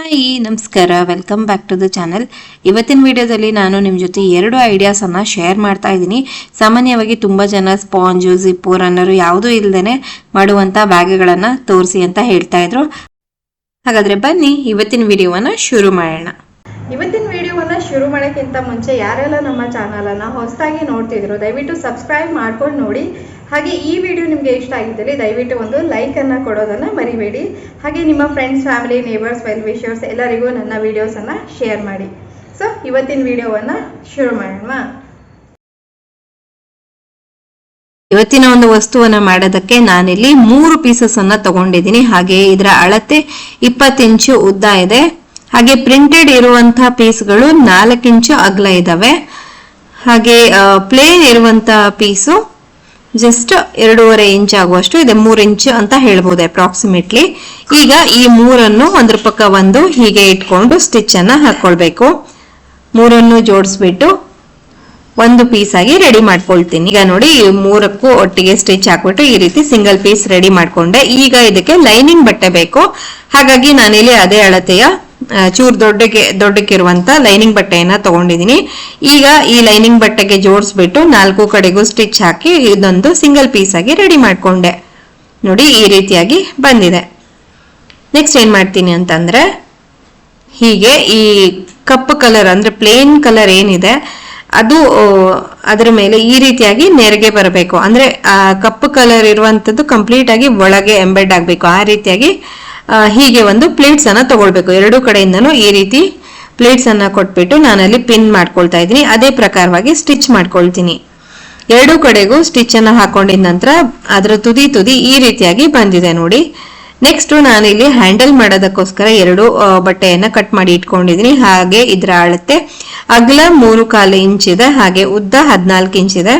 Hi ನಮಸ್ಕಾರ, welcome back to the channel. ಇವತ್ತಿನ ವಿಡಿಯೋದಲ್ಲಿ ನಾನು ನಿಮ್ಮ ಜೊತೆ 2 ಐಡಿಯಾಸನ್ನು ಶೇರ್ ಮಾಡ್ತಾ ಇದ್ದೀನಿ. ಸಾಮಾನ್ಯವಾಗಿ ತುಂಬ ಜನ ಸ್ಪಾಂಜು, ಜಿಪ್ಪು, ರನ್ನರು ಯಾವುದೂ ಇಲ್ಲದೇ ಮಾಡುವಂಥ ಬ್ಯಾಗ್ಗಳನ್ನು ತೋರಿಸಿ ಅಂತ ಹೇಳ್ತಾ ಇದ್ರು. ಹಾಗಾದರೆ ಬನ್ನಿ ಇವತ್ತಿನ ವಿಡಿಯೋವನ್ನು ಶುರು ಮಾಡೋಣ. ಇವತ್ತಿನ ವಿಡಿಯೋವನ್ನು ಶುರು ಮಾಡೋಕ್ಕಿಂತ ಮುಂಚೆ ಯಾರೆಲ್ಲ ನಮ್ಮ ಚಾನಲನ್ನು ಹೊಸದಾಗಿ ನೋಡ್ತಿದ್ರು ದಯವಿಟ್ಟು ಸಬ್ಸ್ಕ್ರೈಬ್ ಮಾಡ್ಕೊಂಡು ನೋಡಿ. ಹಾಗೆ ಈ ವಿಡಿಯೋ ನಿಮಗೆ ಇಷ್ಟ ಆಗಿದ್ದಲ್ಲಿ ದಯವಿಟ್ಟು ಒಂದು ಲೈಕನ್ನು ಕೊಡೋದನ್ನು ಮರಿಬೇಡಿ. ಹಾಗೆ ನಿಮ್ಮ friends, family, neighbours, well wishers ಎಲ್ಲರಿಗೂ ನನ್ನ ವಿಡಿಯೋಸನ್ನು ಶೇರ್ ಮಾಡಿ. ಸೊ ಇವತ್ತಿನ ವಿಡಿಯೋವನ್ನು ಶುರು ಮಾಡೋಣ. ಇವತ್ತಿನ ಒಂದು ವಸ್ತುವನ್ನ ಮಾಡೋದಕ್ಕೆ ನಾನಿಲ್ಲಿ 3 ಪೀಸಸ್ ಅನ್ನ ತಗೊಂಡಿದ್ದೀನಿ. ಹಾಗೆ ಇದರ ಅಳತೆ 20 ಇಂಚು ಉದ್ದ ಇದೆ. ಹಾಗೆ ಪ್ರಿಂಟೆಡ್ ಇರುವಂತಹ ಪೀಸ್ಗಳು 4 ಇಂಚು ಅಗಲ ಇದಾವೆ. ಹಾಗೆ ಪ್ಲೇನ್ ಇರುವಂತಹ ಪೀಸು ಜಸ್ಟ್ 2.5 ಇಂಚ್ ಆಗುವಷ್ಟು ಇದೆ, 3 ಇಂಚು ಅಂತ ಹೇಳ್ಬೋದು ಅಪ್ರಾಕ್ಸಿಮೇಟ್ಲಿ. ಈಗ ಈ 3ಅನ್ನು ಒಂದ್ರ ಪಕ್ಕ ಒಂದು ಹೀಗೆ ಇಟ್ಕೊಂಡು ಸ್ಟಿಚ್ ಅನ್ನ ಹಾಕೊಳ್ಬೇಕು. 3ಅನ್ನು ಜೋಡಿಸ್ಬಿಟ್ಟು ಒಂದು ಪೀಸ್ ಆಗಿ ರೆಡಿ ಮಾಡ್ಕೊಳ್ತೀನಿ. ಈಗ ನೋಡಿ, 3ಕ್ಕೂ ಒಟ್ಟಿಗೆ ಸ್ಟಿಚ್ ಹಾಕ್ಬಿಟ್ಟು ಈ ರೀತಿ ಸಿಂಗಲ್ ಪೀಸ್ ರೆಡಿ ಮಾಡ್ಕೊಂಡೆ. ಈಗ ಇದಕ್ಕೆ ಲೈನಿಂಗ್ ಬಟ್ಟೆ ಬೇಕು. ಹಾಗಾಗಿ ನಾನಿಲ್ಲಿ ಅದೇ ಅಳತೆಯ ಚೂರ್ ದೊಡ್ಡಕ್ಕಿರುವಂತ ಲೈನಿಂಗ್ ಬಟ್ಟೆಯನ್ನ ತಗೊಂಡಿದ್ದೀನಿ. ಈಗ ಈ ಲೈನಿಂಗ್ ಬಟ್ಟೆಗೆ ಜೋಡಿಸ್ಬಿಟ್ಟು 4 ಕಡೆಗೂ ಸ್ಟಿಚ್ ಹಾಕಿ ಇದೊಂದು ಸಿಂಗಲ್ ಪೀಸ್ ಆಗಿ ರೆಡಿ ಮಾಡ್ಕೊಂಡೆ. ನೋಡಿ, ಈ ರೀತಿಯಾಗಿ ಬಂದಿದೆ. ನೆಕ್ಸ್ಟ್ ಏನ್ ಮಾಡ್ತೀನಿ ಅಂತಂದ್ರೆ, ಹೀಗೆ ಈ ಕಪ್ಪು ಕಲರ್ ಅಂದ್ರೆ ಪ್ಲೇನ್ ಕಲರ್ ಏನಿದೆ ಅದು ಅದರ ಮೇಲೆ ಈ ರೀತಿಯಾಗಿ ನೆರಿಗೆ ಬರಬೇಕು. ಅಂದ್ರೆ ಆ ಕಪ್ಪು ಕಲರ್ ಇರುವಂತದ್ದು ಕಂಪ್ಲೀಟ್ ಆಗಿ ಒಳಗೆ ಎಂಬೆಡ್ ಆಗ್ಬೇಕು. ಆ ರೀತಿಯಾಗಿ ಹೀಗೆ ಒಂದು ಪ್ಲೇಟ್ಸ್ ಅನ್ನ ತಗೊಳ್ಬೇಕು. 2 ಕಡೆಯಿಂದನೂ ಈ ರೀತಿ ಪ್ಲೇಟ್ಸ್ ಅನ್ನ ಕೊಟ್ಬಿಟ್ಟು ನಾನಲ್ಲಿ ಪಿನ್ ಮಾಡ್ಕೊಳ್ತಾ ಇದ್ದೀನಿ. ಅದೇ ಪ್ರಕಾರವಾಗಿ ಸ್ಟಿಚ್ ಮಾಡ್ಕೊಳ್ತೀನಿ. 2 ಕಡೆಗೂ ಸ್ಟಿಚ್ ಅನ್ನ ಹಾಕೊಂಡಿದ ನಂತರ ಅದರ ತುದಿ ಈ ರೀತಿಯಾಗಿ ಬಂದಿದೆ ನೋಡಿ. ನೆಕ್ಸ್ಟ್ ನಾನಿಲ್ಲಿ ಹ್ಯಾಂಡಲ್ ಮಾಡೋದಕ್ಕೋಸ್ಕರ 2 ಬಟ್ಟೆಯನ್ನ ಕಟ್ ಮಾಡಿ ಇಟ್ಕೊಂಡಿದ್ದೀನಿ. ಹಾಗೆ ಇದರ ಅಳತೆ ಅಗಲ 3.25 ಇಂಚ್ ಇದೆ. ಹಾಗೆ ಉದ್ದ 14 ಇಂಚ್ ಇದೆ.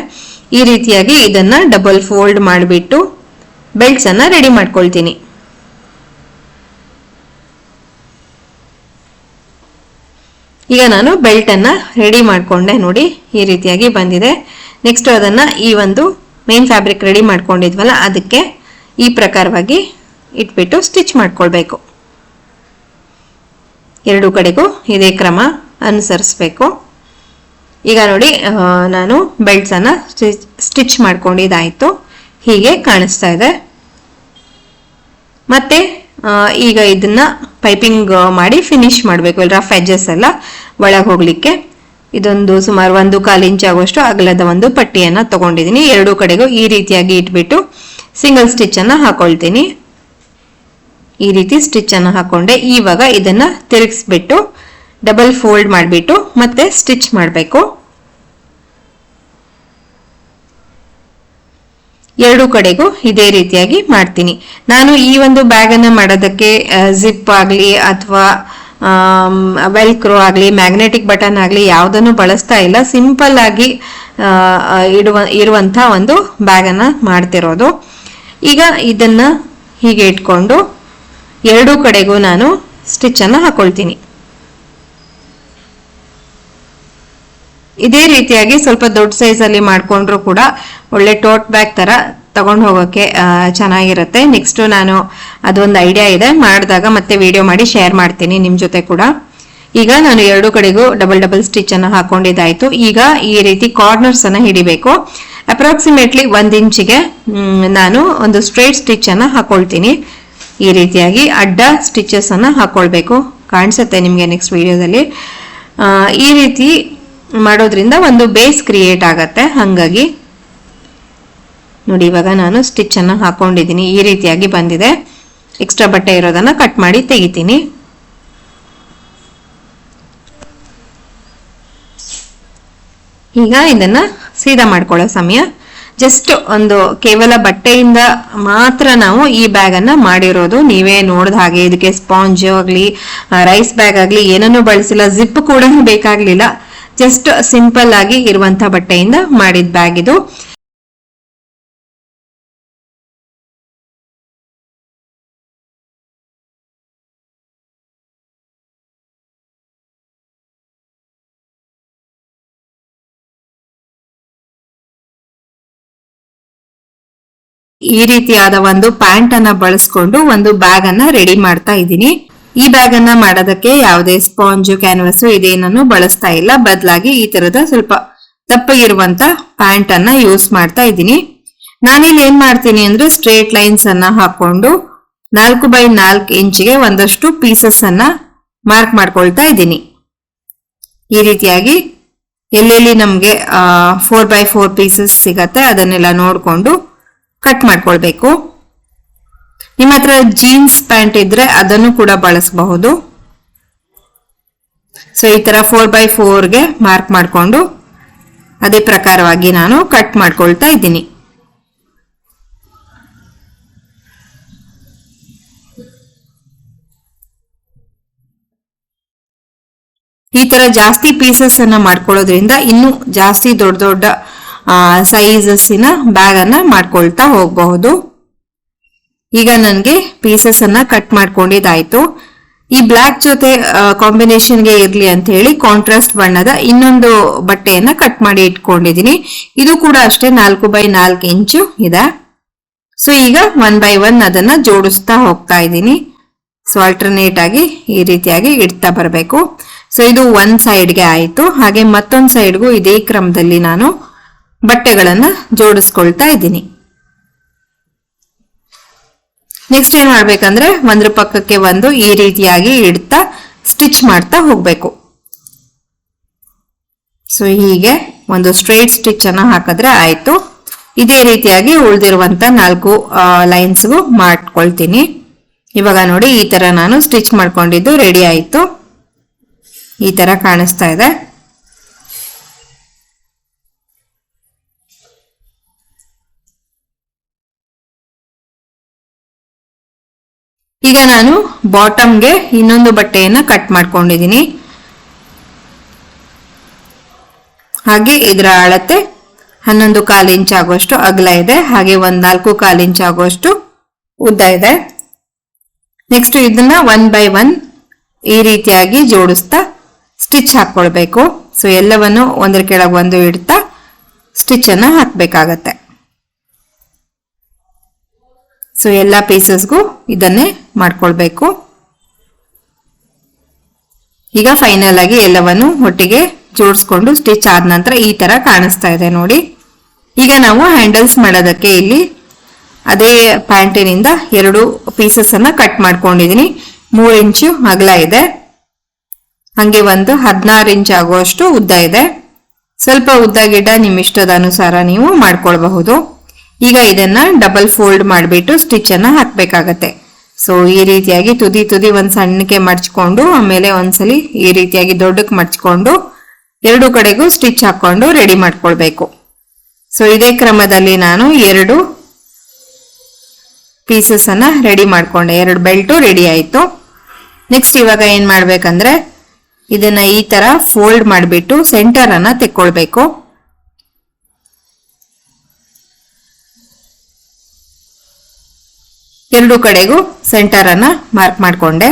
ಈ ರೀತಿಯಾಗಿ ಇದನ್ನ ಡಬಲ್ ಫೋಲ್ಡ್ ಮಾಡಿಬಿಟ್ಟು ಬೆಲ್ಟ್ಸ್ ಅನ್ನ ರೆಡಿ ಮಾಡ್ಕೊಳ್ತೀನಿ. ಈಗ ನಾನು ಬೆಲ್ಟ್ ಅನ್ನ ರೆಡಿ ಮಾಡ್ಕೊಂಡೆ. ನೋಡಿ, ಈ ರೀತಿಯಾಗಿ ಬಂದಿದೆ. ನೆಕ್ಸ್ಟ್ ಅದನ್ನ ಈ ಒಂದು ಮೇನ್ ಫ್ಯಾಬ್ರಿಕ್ ರೆಡಿ ಮಾಡ್ಕೊಂಡಿದ್ವಲ್ಲ ಅದಕ್ಕೆ ಈ ಪ್ರಕಾರವಾಗಿ ಇಟ್ಬಿಟ್ಟು ಸ್ಟಿಚ್ ಮಾಡ್ಕೊಳ್ಬೇಕು. 2 ಕಡೆಗೂ ಇದೇ ಕ್ರಮ ಅನುಸರಿಸಬೇಕು. ಈಗ ನೋಡಿ, ನಾನು ಬೆಲ್ಟ್ಸ್ ಅನ್ನ ಸ್ಟಿಚ್ ಮಾಡ್ಕೊಂಡಿದ್ದಾಯ್ತು. ಹೀಗೆ ಕಾಣಿಸ್ತಾ ಇದೆ. ಮತ್ತೆ ಈಗ ಇದನ್ನ ಪೈಪಿಂಗ್ ಮಾಡಿ ಫಿನಿಶ್ ಮಾಡಬೇಕು. ರಫ್ ಎಡ್ಜಸ್ ಎಲ್ಲ ಒಳಗೆ ಹೋಗ್ಲಿಕ್ಕೆ ಇದೊಂದು ಸುಮಾರು 1.25 ಇಂಚ್ ಆಗುವಷ್ಟು ಅಗಲದ ಒಂದು ಪಟ್ಟಿಯನ್ನ ತಗೊಂಡಿದ್ದೀನಿ. 2 ಕಡೆಗೂ ಈ ರೀತಿಯಾಗಿ ಇಟ್ಬಿಟ್ಟು ಸಿಂಗಲ್ ಸ್ಟಿಚ್ ಅನ್ನ ಹಾಕೊಳ್ತೀನಿ. ಈ ರೀತಿ ಸ್ಟಿಚ್ ಅನ್ನ ಹಾಕೊಂಡೆ. ಇವಾಗ ಇದನ್ನ ತಿರುಗಿಸ್ಬಿಟ್ಟು ಡಬಲ್ ಫೋಲ್ಡ್ ಮಾಡಿಬಿಟ್ಟು ಮತ್ತೆ ಸ್ಟಿಚ್ ಮಾಡಬೇಕು. 2 ಕಡೆಗೂ ಇದೇ ರೀತಿಯಾಗಿ ಮಾಡ್ತೀನಿ. ನಾನು ಈ ಒಂದು ಬ್ಯಾಗ್ ಅನ್ನ ಮಾಡೋದಕ್ಕೆ ಜಿಪ್ ಆಗ್ಲಿ ಅಥವಾ ವೆಲ್ಕ್ರೋ ಆಗ್ಲಿ, ಮ್ಯಾಗ್ನೆಟಿಕ್ ಬಟನ್ ಆಗ್ಲಿ ಯಾವುದನ್ನು ಬಳಸ್ತಾ ಇಲ್ಲ. ಸಿಂಪಲ್ ಆಗಿ ಇರುವಂತ ಒಂದು ಬ್ಯಾಗ್ ಅನ್ನ ಮಾಡ್ತಿರೋದು. ಈಗ ಇದನ್ನ ಹೀಗೆ ಇಟ್ಕೊಂಡು 2 ಕಡೆಗೂ ನಾನು ಸ್ಟಿಚ್ ಅನ್ನ ಹಾಕೊಳ್ತೀನಿ. ಇದೇ ರೀತಿಯಾಗಿ ಸ್ವಲ್ಪ ದೊಡ್ಡ ಸೈಜ್ ಅಲ್ಲಿ ಮಾಡ್ಕೊಂಡ್ರು ಕೂಡ ಒಳ್ಳೆ ಟೋಟ್ ಬ್ಯಾಗ್ ತರ ತಗೊಂಡು ಹೋಗೋಕೆ ಚೆನ್ನಾಗಿರುತ್ತೆ. ನೆಕ್ಸ್ಟ್ ನಾನು ಅದೊಂದು ಐಡಿಯಾ ಇದೆ, ಮಾಡಿದಾಗ ಮತ್ತೆ ವಿಡಿಯೋ ಮಾಡಿ ಶೇರ್ ಮಾಡ್ತೀನಿ ನಿಮ್ ಜೊತೆ ಕೂಡ. ಈಗ ನಾನು 2 ಕಡೆಗೂ ಡಬಲ್ ಸ್ಟಿಚ್ ಅನ್ನ ಹಾಕೊಂಡಿದ್ದಾಯ್ತು. ಈಗ ಈ ರೀತಿ ಕಾರ್ನರ್ಸ್ ಅನ್ನ ಹಿಡಿಬೇಕು. ಅಪ್ರಾಕ್ಸಿಮೇಟ್ಲಿ 1 ಇಂಚಿಗೆ ನಾನು ಒಂದು ಸ್ಟ್ರೈಟ್ ಸ್ಟಿಚ್ ಅನ್ನ ಹಾಕೊಳ್ತೀನಿ. ಈ ರೀತಿಯಾಗಿ ಅಡ್ಡ ಸ್ಟಿಚಸ್ ಅನ್ನ ಹಾಕೊಳ್ಬೇಕು. ಕಾಣಿಸುತ್ತೆ ನಿಮ್ಗೆ ನೆಕ್ಸ್ಟ್ ವಿಡಿಯೋದಲ್ಲಿ. ಈ ರೀತಿ ಮಾಡೋದ್ರಿಂದ ಒಂದು ಬೇಸ್ ಕ್ರಿಯೇಟ್ ಆಗತ್ತೆ. ಹಾಗಾಗಿ ನೋಡಿ, ಇವಾಗ ನಾನು ಸ್ಟಿಚ್ ಅನ್ನ ಹಾಕೊಂಡಿದ್ದೀನಿ. ಈ ರೀತಿಯಾಗಿ ಬಂದಿದೆ. ಎಕ್ಸ್ಟ್ರಾ ಬಟ್ಟೆ ಇರೋದನ್ನ ಕಟ್ ಮಾಡಿ ತೆಗಿತೀನಿ. ಈಗ ಇದನ್ನ ಸೀದಾ ಮಾಡ್ಕೊಳ್ಳೋ ಸಮಯ. ಜಸ್ಟ್ ಒಂದು ಕೇವಲ ಬಟ್ಟೆಯಿಂದ ಮಾತ್ರ ನಾವು ಈ ಬ್ಯಾಗ್ ಅನ್ನ ಮಾಡಿರೋದು. ನೀವೇ ನೋಡಿದ ಹಾಗೆ ಇದಕ್ಕೆ ಸ್ಪಾಂಜ್ ಆಗ್ಲಿ, ರೈಸ್ ಬ್ಯಾಗ್ ಆಗ್ಲಿ ಏನನ್ನೂ ಬಳಸಿಲ್ಲ. ಜಿಪ್ ಕೂಡ ಬೇಕಾಗ್ಲಿಲ್ಲ. ಜಸ್ಟ್ ಸಿಂಪಲ್ ಆಗಿ ಇರುವಂತ ಬಟ್ಟೆಯಿಂದ ಮಾಡಿದ ಬ್ಯಾಗ್ ಇದು. ಈ ರೀತಿಯಾದ ಒಂದು ಪ್ಯಾಂಟ್ ಅನ್ನ ಬಳಸ್ಕೊಂಡು ಒಂದು ಬ್ಯಾಗ್ ಅನ್ನ ರೆಡಿ ಮಾಡ್ತಾ ಇದ್ದೀನಿ. ಈ ಬ್ಯಾಗ್ ಅನ್ನ ಮಾಡೋದಕ್ಕೆ ಯಾವುದೇ ಸ್ಪಾಂಜ್ ಕ್ಯಾನ್ವಸ್ ಇದೇನನ್ನು ಬಳಸ್ತಾ ಇಲ್ಲ, ಬದಲಾಗಿ ಈ ತರದ ಸ್ವಲ್ಪ ದಪ್ಪಗಿರುವಂತ ಪ್ಯಾಂಟ್ ಅನ್ನ ಯೂಸ್ ಮಾಡ್ತಾ ಇದ್ದೀನಿ. ನಾನಿಲ್ಲಿ ಏನ್ ಮಾಡ್ತೀನಿ ಅಂದ್ರೆ ಸ್ಟ್ರೇಟ್ ಲೈನ್ಸ್ ಅನ್ನ ಹಾಕೊಂಡು 4x4 ಇಂಚಿಗೆ ಒಂದಷ್ಟು ಪೀಸಸ್ ಅನ್ನ ಮಾರ್ಕ್ ಮಾಡ್ಕೊಳ್ತಾ ಇದ್ದೀನಿ. ಈ ರೀತಿಯಾಗಿ ಎಲ್ಲೆಲ್ಲಿ ನಮ್ಗೆ 4x4 ಪೀಸಸ್ ಸಿಗತ್ತೆ ಅದನ್ನೆಲ್ಲ ನೋಡ್ಕೊಂಡು ಕಟ್ ಮಾಡ್ಕೊಳ್ಬೇಕು. ನಿಮ್ಮ ಹತ್ರ ಜೀನ್ಸ್ ಪ್ಯಾಂಟ್ ಇದ್ರೆ ಅದನ್ನು ಕೂಡ ಬಳಸಬಹುದು. ಸೊ ಈ ತರ 4x4ಗೆ ಮಾರ್ಕ್ ಮಾಡ್ಕೊಂಡು ಅದೇ ಪ್ರಕಾರವಾಗಿ ನಾನು ಕಟ್ ಮಾಡ್ಕೊಳ್ತಾ ಇದ್ದೀನಿ. ಈ ತರ ಜಾಸ್ತಿ ಪೀಸಸ್ ಅನ್ನ ಮಾಡ್ಕೊಳ್ಳೋದ್ರಿಂದ ಇನ್ನು ಜಾಸ್ತಿ ದೊಡ್ಡ ದೊಡ್ಡ ಸೈಜಸ್ಸಿನ ಬ್ಯಾಗ್ ಅನ್ನ ಮಾಡ್ಕೊಳ್ತಾ ಹೋಗಬಹುದು. ಈಗ ನನಗೆ ಪೀಸಸ್ ಅನ್ನ ಕಟ್ ಮಾಡ್ಕೊಂಡಿದ್ದಾಯ್ತು. ಈ ಬ್ಲಾಕ್ ಜೊತೆ ಕಾಂಬಿನೇಷನ್ಗೆ ಇರ್ಲಿ ಅಂತ ಹೇಳಿ ಕಾಂಟ್ರಾಸ್ಟ್ ಬಣ್ಣದ ಇನ್ನೊಂದು ಬಟ್ಟೆಯನ್ನ ಕಟ್ ಮಾಡಿ ಇಟ್ಕೊಂಡಿದೀನಿ. ಇದು ಕೂಡ ಅಷ್ಟೇ 4x4 ಇಂಚು ಇದೆ. ಸೊ ಈಗ 1x1 ಅದನ್ನ ಜೋಡಿಸ್ತಾ ಹೋಗ್ತಾ ಇದ್ದೀನಿ. ಸೊ ಆಲ್ಟರ್ನೇಟ್ ಆಗಿ ಈ ರೀತಿಯಾಗಿ ಇಡ್ತಾ ಬರಬೇಕು. ಸೊ ಇದು ಒಂದ್ ಸೈಡ್ಗೆ ಆಯ್ತು. ಹಾಗೆ ಮತ್ತೊಂದು ಸೈಡ್ಗೂ ಇದೇ ಕ್ರಮದಲ್ಲಿ ನಾನು ಬಟ್ಟೆಗಳನ್ನ ಜೋಡಿಸ್ಕೊಳ್ತಾ ಇದ್ದೀನಿ. ನೆಕ್ಸ್ಟ್ ಏನ್ ಮಾಡ್ಬೇಕಂದ್ರೆ ಒಂದ್ರ ಪಕ್ಕಕ್ಕೆ ಒಂದು ಈ ರೀತಿಯಾಗಿ ಇಡ್ತಾ ಸ್ಟಿಚ್ ಮಾಡ್ತಾ ಹೋಗ್ಬೇಕು. ಸೊ ಹೀಗೆ ಒಂದು ಸ್ಟ್ರೈಟ್ ಸ್ಟಿಚ್ ಅನ್ನ ಹಾಕಿದ್ರೆ ಆಯ್ತು. ಇದೇ ರೀತಿಯಾಗಿ ಉಳಿದಿರುವಂತ 4 ಲೈನ್ಸ್ಗೂ ಮಾಡ್ಕೊಳ್ತೀನಿ. ಇವಾಗ ನೋಡಿ ಈ ತರ ನಾನು ಸ್ಟಿಚ್ ಮಾಡ್ಕೊಂಡಿದ್ದು ರೆಡಿ ಆಯ್ತು. ಈ ತರ ಕಾಣಿಸ್ತಾ ಇದೆ. ಈಗ ನಾನು ಬಾಟಮ್ಗೆ ಇನ್ನೊಂದು ಬಟ್ಟೆಯನ್ನ ಕಟ್ ಮಾಡ್ಕೊಂಡಿದ್ದೀನಿ. ಹಾಗೆ ಇದರ ಅಳತೆ 11.25 ಇಂಚ್ ಆಗುವಷ್ಟು ಅಗಲ ಇದೆ. ಹಾಗೆ 4.25 ಇಂಚ್ ಆಗುವಷ್ಟು ಉದ್ದ ಇದೆ. ನೆಕ್ಸ್ಟ್ ಇದನ್ನ 1x1 ಈ ರೀತಿಯಾಗಿ ಜೋಡಿಸ್ತಾ ಸ್ಟಿಚ್ ಹಾಕೊಳ್ಬೇಕು. ಸೊ ಎಲ್ಲವನ್ನು ಒಂದರ ಕೆಳಗೆ ಒಂದು ಇಡ್ತಾ ಸ್ಟಿಚ್ ಅನ್ನ ಹಾಕ್ಬೇಕಾಗತ್ತೆ. ಸೊ ಎಲ್ಲ ಪೀಸಸ್ಗೂ ಇದನ್ನೇ ಮಾಡ್ಕೊಳ್ಬೇಕು. ಈಗ ಫೈನಲ್ ಆಗಿ ಎಲ್ಲವನ್ನು ಒಟ್ಟಿಗೆ ಜೋಡಿಸ್ಕೊಂಡು ಸ್ಟಿಚ್ ಆದ ನಂತರ ಈ ತರ ಕಾಣಿಸ್ತಾ ಇದೆ ನೋಡಿ. ಈಗ ನಾವು ಹ್ಯಾಂಡಲ್ಸ್ ಮಾಡೋದಕ್ಕೆ ಇಲ್ಲಿ ಅದೇ ಪ್ಯಾಂಟಿನಿಂದ 2 ಪೀಸಸ್ ಅನ್ನ ಕಟ್ ಮಾಡ್ಕೊಂಡಿದೀನಿ. 3 ಇಂಚು ಅಗಲ ಇದೆ. ಹಂಗೆ ಒಂದು 16 ಇಂಚ್ ಆಗುವಷ್ಟು ಉದ್ದ ಇದೆ. ಸ್ವಲ್ಪ ಉದ್ದ ಗಿಡ್ಡ ನಿಮ್ಮ ಇಷ್ಟದ ಅನುಸಾರ ನೀವು ಮಾಡ್ಕೊಳ್ಬಹುದು. ಈಗ ಇದನ್ನ ಡಬಲ್ ಫೋಲ್ಡ್ ಮಾಡಿಬಿಟ್ಟು ಸ್ಟಿಚ್ ಅನ್ನ ಹಾಕ್ಬೇಕಾಗತ್ತೆ. ಸೊ ಈ ರೀತಿಯಾಗಿ ತುದಿ ಒಂದ್ ಸಣ್ಣಕ್ಕೆ ಮಡ್ಚ್ಕೊಂಡು ಆಮೇಲೆ ಒಂದ್ಸಲಿ ಈ ರೀತಿಯಾಗಿ ದೊಡ್ಡಕ್ಕೆ ಮಡ್ಚ್ಕೊಂಡು 2 ಕಡೆಗೂ ಸ್ಟಿಚ್ ಹಾಕೊಂಡು ರೆಡಿ ಮಾಡ್ಕೊಳ್ಬೇಕು. ಸೊ ಇದೇ ಕ್ರಮದಲ್ಲಿ ನಾನು 2 ಪೀಸಸ್ ಅನ್ನ ರೆಡಿ ಮಾಡ್ಕೊಂಡೆ. 2 ಬೆಲ್ಟು ರೆಡಿ ಆಯ್ತು. ನೆಕ್ಸ್ಟ್ ಇವಾಗ ಏನ್ ಮಾಡ್ಬೇಕಂದ್ರೆ ಇದನ್ನ ಈ ತರ ಫೋಲ್ಡ್ ಮಾಡಿಬಿಟ್ಟು ಸೆಂಟರ್ ಅನ್ನ ತೆಕ್ಕೊಳ್ಬೇಕು. ಎರಡು ಕಡೆಗೂ ಸೆಂಟರ್ ಅನ್ನ ಮಾರ್ಕ್ ಮಾಡ್ಕೊಂಡೆ.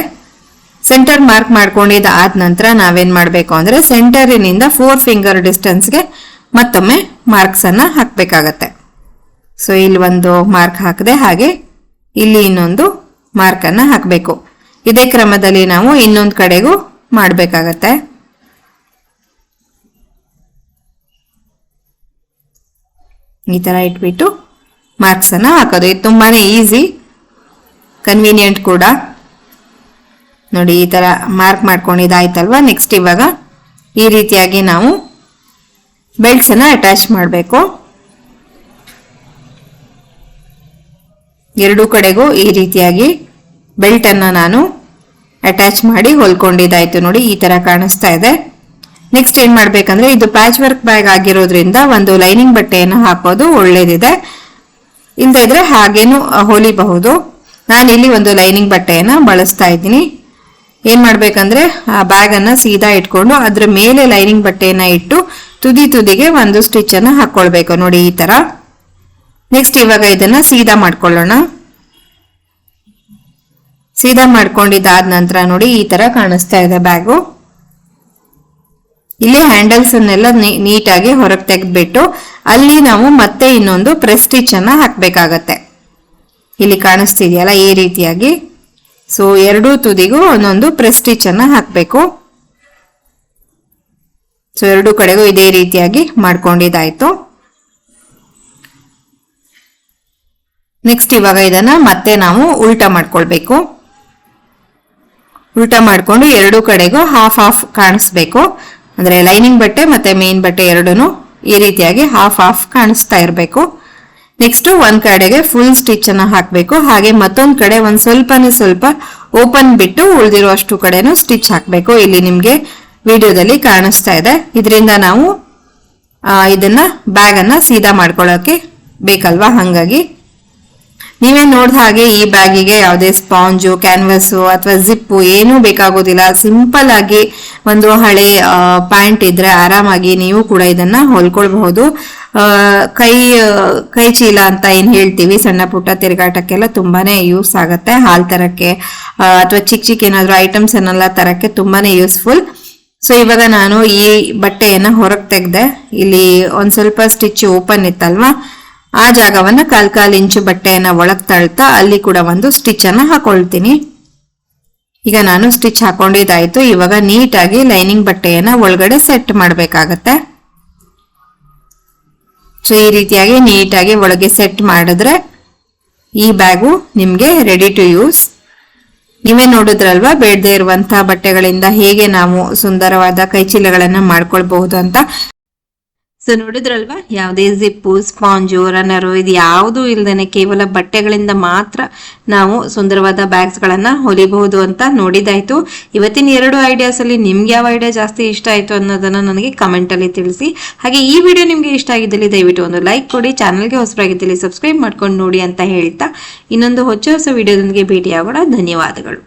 ಸೆಂಟರ್ ಮಾರ್ಕ್ ಮಾಡ್ಕೊಂಡಿದ್ದ ಆದ ನಂತರ ನಾವೇನ್ ಮಾಡ್ಬೇಕು ಅಂದ್ರೆ ಸೆಂಟರಿನಿಂದ 4 ಫಿಂಗರ್ ಡಿಸ್ಟೆನ್ಸ್ಗೆ ಮತ್ತೊಮ್ಮೆ ಮಾರ್ಕ್ಸ್ ಅನ್ನ ಹಾಕ್ಬೇಕಾಗತ್ತೆ. ಸೊ ಇಲ್ಲಿ ಒಂದು ಮಾರ್ಕ್ ಹಾಕದೆ ಹಾಗೆ ಇಲ್ಲಿ ಇನ್ನೊಂದು ಮಾರ್ಕ್ ಅನ್ನ ಹಾಕಬೇಕು. ಇದೇ ಕ್ರಮದಲ್ಲಿ ನಾವು ಇನ್ನೊಂದು ಕಡೆಗೂ ಮಾಡಬೇಕಾಗತ್ತೆ. ಈ ತರ ಇಟ್ಬಿಟ್ಟು ಮಾರ್ಕ್ಸ್ ಅನ್ನ ಹಾಕೋದು. ಇದು ತುಂಬಾನೇ ಈಸಿ, ಕನ್ವೀನಿಯಂಟ್ ಕೂಡ. ನೋಡಿ ಈ ತರ ಮಾರ್ಕ್ ಮಾಡ್ಕೊಂಡಿದ್ದಾಯ್ತಲ್ವಾ. ನೆಕ್ಸ್ಟ್ ಇವಾಗ ಈ ರೀತಿಯಾಗಿ ನಾವು ಬೆಲ್ಟ್ಸ್ ಅನ್ನ ಅಟ್ಯಾಚ್ ಮಾಡಬೇಕು. ಎರಡೂ ಕಡೆಗೂ ಈ ರೀತಿಯಾಗಿ ಬೆಲ್ಟ್ ಅನ್ನ ನಾನು ಅಟ್ಯಾಚ್ ಮಾಡಿ ಹೊಲ್ಕೊಂಡಿದ್ದಾಯ್ತು. ನೋಡಿ ಈ ತರ ಕಾಣಿಸ್ತಾ ಇದೆ. ನೆಕ್ಸ್ಟ್ ಏನ್ ಮಾಡ್ಬೇಕಂದ್ರೆ ಇದು ಪ್ಯಾಚ್ ವರ್ಕ್ ಬ್ಯಾಗ್ ಆಗಿರೋದ್ರಿಂದ ಒಂದು ಲೈನಿಂಗ್ ಬಟ್ಟೆಯನ್ನು ಹಾಕೋದು ಒಳ್ಳೇದಿದೆ. ಇಲ್ಲದೆ ಇದ್ರೆ ಹಾಗೇನು ಹೊಲಿಬಹುದು. ನಾನಿಲ್ಲಿ ಒಂದು ಲೈನಿಂಗ್ ಬಟ್ಟೆಯನ್ನ ಬಳಸ್ತಾ ಇದ್ದೀನಿ. ಏನ್ ಮಾಡ್ಬೇಕಂದ್ರೆ ಆ ಬ್ಯಾಗ್ ಅನ್ನ ಸೀದಾ ಇಟ್ಕೊಂಡು ಅದ್ರ ಮೇಲೆ ಲೈನಿಂಗ್ ಬಟ್ಟೆಯನ್ನ ಇಟ್ಟು ತುದಿಗೆ ಒಂದು ಸ್ಟಿಚ್ ಅನ್ನ ಹಾಕೊಳ್ಬೇಕು. ನೋಡಿ ಈ ತರ. ನೆಕ್ಸ್ಟ್ ಇವಾಗ ಇದನ್ನ ಸೀದಾ ಮಾಡ್ಕೊಳ್ಳೋಣ. ಸೀದಾ ಮಾಡ್ಕೊಂಡಿದ್ದಾದ ನಂತರ ನೋಡಿ ಈ ತರ ಕಾಣಿಸ್ತಾ ಇದೆ ಬ್ಯಾಗು. ಇಲ್ಲಿ ಹ್ಯಾಂಡಲ್ಸ್ ಅನ್ನೆಲ್ಲ ನೀಟಾಗಿ ಹೊರಗೆ ತೆಗೆದ್ಬಿಟ್ಟು ಅಲ್ಲಿ ನಾವು ಮತ್ತೆ ಇನ್ನೊಂದು ಪ್ರೆಸ್ ಸ್ಟಿಚ್ ಅನ್ನ ಹಾಕ್ಬೇಕಾಗತ್ತೆ. ಇಲ್ಲಿ ಕಾಣಿಸ್ತಿದೆಯಲ್ಲ ಈ ರೀತಿಯಾಗಿ ಸೊ ಎರಡೂ ತುದಿಗೂ ಒಂದೊಂದು ಪ್ರೆಸ್ ಸ್ಟಿಚ್ ಅನ್ನ ಹಾಕ್ಬೇಕು. ಸೊ ಎರಡೂ ಕಡೆಗೂ ಇದೇ ರೀತಿಯಾಗಿ ಮಾಡ್ಕೊಂಡಿದ್ದಾಯ್ತು. ನೆಕ್ಸ್ಟ್ ಇವಾಗ ಇದನ್ನ ಮತ್ತೆ ನಾವು ಉಲ್ಟಾ ಮಾಡ್ಕೊಳ್ಬೇಕು. ಉಲ್ಟಾ ಮಾಡ್ಕೊಂಡು ಎರಡೂ ಕಡೆಗೂ ಹಾಫ್ ಹಾಫ್ ಕಾಣಿಸ್ಬೇಕು. ಅಂದ್ರೆ ಲೈನಿಂಗ್ ಬಟ್ಟೆ ಮತ್ತೆ ಮೇನ್ ಬಟ್ಟೆ ಎರಡೂನು ಈ ರೀತಿಯಾಗಿ ಹಾಫ್ ಹಾಫ್ ಕಾಣಿಸ್ತಾ ಇರಬೇಕು. ನೆಕ್ಸ್ಟ್ ಒಂದ್ ಕಡೆಗೆ ಫುಲ್ ಸ್ಟಿಚ್ ಅನ್ನ ಹಾಕ್ಬೇಕು. ಹಾಗೆ ಮತ್ತೊಂದ್ ಕಡೆ ಒಂದ್ ಸ್ವಲ್ಪ ಓಪನ್ ಬಿಟ್ಟು ಉಳಿದಿರುವಷ್ಟು ಕಡೆನೂ ಸ್ಟಿಚ್ ಹಾಕ್ಬೇಕು. ಇಲ್ಲಿ ನಿಮ್ಗೆ ವಿಡಿಯೋದಲ್ಲಿ ಕಾಣಿಸ್ತಾ ಇದೆ. ಇದರಿಂದ ನಾವು ಇದನ್ನ ಬ್ಯಾಗ್ ಅನ್ನ ಸೀದಾ ಮಾಡ್ಕೊಳ್ಳೋಕೆ ಬೇಕಲ್ವಾ, ಹಂಗಾಗಿ ನೀವೇ ನೋಡ್ದ ಹಾಗೆ ಈ ಬ್ಯಾಗಿಗೆ ಯಾವುದೇ ಸ್ಪಾಂಜು, ಕ್ಯಾನ್ವಸ್ ಅಥವಾ ಜಿಪ್ಪು ಏನೂ ಬೇಕಾಗೋದಿಲ್ಲ. ಸಿಂಪಲ್ ಆಗಿ ಒಂದು ಹಳೆ ಪ್ಯಾಂಟ್ ಇದ್ರೆ ಆರಾಮಾಗಿ ನೀವು ಕೂಡ ಇದನ್ನ ಹೊಲ್ಕೊಳ್ಬಹುದು. ಕೈ ಚೀಲ ಅಂತ ಏನ್ ಹೇಳ್ತೀವಿ, ಸಣ್ಣ ಪುಟ್ಟ ತಿರುಗಾಟಕ್ಕೆಲ್ಲ ತುಂಬಾನೇ ಯೂಸ್ ಆಗತ್ತೆ. ಹಾಲ್ ತರಕ್ಕೆ ಅಥವಾ ಚಿಕ್ಕ ಏನಾದ್ರು ಐಟಮ್ಸ್ ಅನ್ನೆಲ್ಲ ತರಕ್ಕೆ ತುಂಬಾನೇ ಯೂಸ್ಫುಲ್. ಸೊ ಇವಾಗ ನಾನು ಈ ಬಟ್ಟೆಯನ್ನ ಹೊರಗೆ ತೆಗ್ದೆ. ಇಲ್ಲಿ ಒಂದ್ ಸ್ವಲ್ಪ ಸ್ಟಿಚ್ ಓಪನ್ ಇತ್ತಲ್ವಾ, ಆ ಜಾಗವನ್ನ 1/4 ಇಂಚು ಬಟ್ಟೆಯನ್ನ ಒಳಗ್ ತಳ್ತಾ ಅಲ್ಲಿ ಕೂಡ ಒಂದು ಸ್ಟಿಚ್ ಅನ್ನ ಹಾಕೊಳ್ತೀನಿ. ಈಗ ನಾನು ಸ್ಟಿಚ್ ಹಾಕೊಂಡಿದ್ದಾಯ್ತು. ಇವಾಗ ನೀಟಾಗಿ ಲೈನಿಂಗ್ ಬಟ್ಟೆಯನ್ನ ಒಳಗಡೆ ಸೆಟ್ ಮಾಡ್ಬೇಕಾಗತ್ತೆ. ಸೊ ಈ ರೀತಿಯಾಗಿ ನೀಟಾಗಿ ಒಳಗೆ ಸೆಟ್ ಮಾಡಿದ್ರೆ ಈ ಬ್ಯಾಗು ನಿಮ್ಗೆ ರೆಡಿ ಟು ಯೂಸ್. ನೀವೇ ನೋಡಿದ್ರಲ್ವಾ ಬೇಡದೇ ಇರುವಂತಹ ಬಟ್ಟೆಗಳಿಂದ ಹೇಗೆ ನಾವು ಸುಂದರವಾದ ಕೈಚೀಲಗಳನ್ನ ಮಾಡ್ಕೊಳ್ಬಹುದು ಅಂತ. ಸೊ ನೋಡಿದ್ರಲ್ವಾ, ಯಾವುದೇ ಜಿಪ್ಪು, ಸ್ಪಾಂಜು, ರನ್ನರು ಇದು ಯಾವುದು ಇಲ್ದೇನೆ ಕೇವಲ ಬಟ್ಟೆಗಳಿಂದ ಮಾತ್ರ ನಾವು ಸುಂದರವಾದ ಬ್ಯಾಗ್ಸ್ ಗಳನ್ನ ಹೊಲಿಬಹುದು ಅಂತ ನೋಡಿದಾಯ್ತು. ಇವತ್ತಿನ 2 ಐಡಿಯಾಸ್ ಅಲ್ಲಿ ನಿಮ್ಗೆ ಯಾವ ಐಡಿಯಾ ಜಾಸ್ತಿ ಇಷ್ಟ ಆಯ್ತು ಅನ್ನೋದನ್ನ ನನಗೆ ಕಮೆಂಟ್ ಅಲ್ಲಿ ತಿಳಿಸಿ. ಹಾಗೆ ಈ ವಿಡಿಯೋ ನಿಮ್ಗೆ ಇಷ್ಟ ಆಗಿದ್ದಲ್ಲಿ ದಯವಿಟ್ಟು ಒಂದು ಲೈಕ್ ಕೊಡಿ. ಚಾನಲ್ಗೆ ಹೊಸಬರಾಗಿದ್ದಲ್ಲಿ ಸಬ್ಸ್ಕ್ರೈಬ್ ಮಾಡ್ಕೊಂಡು ನೋಡಿ ಅಂತ ಹೇಳ್ತಾ ಇನ್ನೊಂದು ಹೊಸ ವಿಡಿಯೋದೊಂದಿಗೆ ಭೇಟಿಯಾಗೋಣ. ಧನ್ಯವಾದಗಳು.